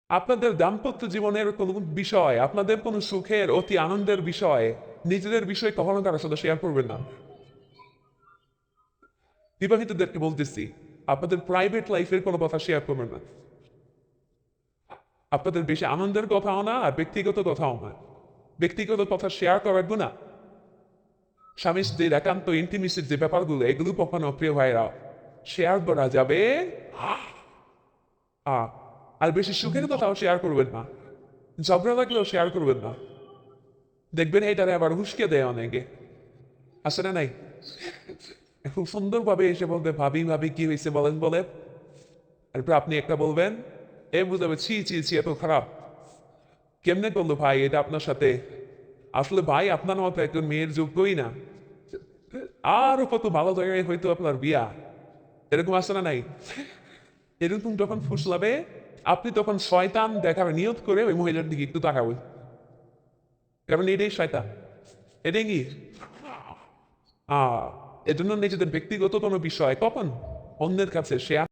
আপনাদের দাম্পত্য জীবনের কোনো বিষয়, আপনাদের কোনো সুখের অতি আনন্দের বিষয়, নিজেদের বিষয় কখনো কারোর সাথে শেয়ার করবেন না। বিবাহিতদেরকে বলতেছি, আপনাদের প্রাইভেট লাইফের কোনো কথা শেয়ার করবেন না। আপনাদের বেশি আনন্দের কথাও না আর ব্যক্তিগত কথাও না। ব্যক্তিগত কথা শেয়ার করার গুণা স্বামী স্ত্রীর একান্ত ইন্টিমেসির যে ব্যাপারগুলো, এগুলো কখনো প্রিয় ভাইরা শেয়ার করা যাবে আ- আর বেশি সুখের কথাও শেয়ার করবেন না। ঝগড়া লাগলেও শেয়ার করবেন না। দেখবেন এটারে আবার হুসকে দেয় অনেকে। আছে না নাই? খুব সুন্দরভাবে এসে বলবে, ভাবি ভাবি কি হয়েছে বলেন বলে। এরপর আপনি একটা বলবেন, এ বুঝাবে ছি ছি ছি এত খারাপ কেমনে করলো ভাই এটা আপনার সাথে। আসলে ভাই আপনার মতো একজন মেয়ের যোগ্যই না। আরো কত ভালো জায়গায় হয়তো আপনার বিয়া। এরকম আছে না নাই? এরকম যখন ফুসলাবে, আপনি তখন শয়তান দেখার নিয়ত করে ওই মহিলার দিকে একটু তাকাবেন, কারণ এটাই শয়তান। এটাই কি এজন্য নিজেদের ব্যক্তিগত কোনো বিষয় কখন অন্যের কাছে শেয়ার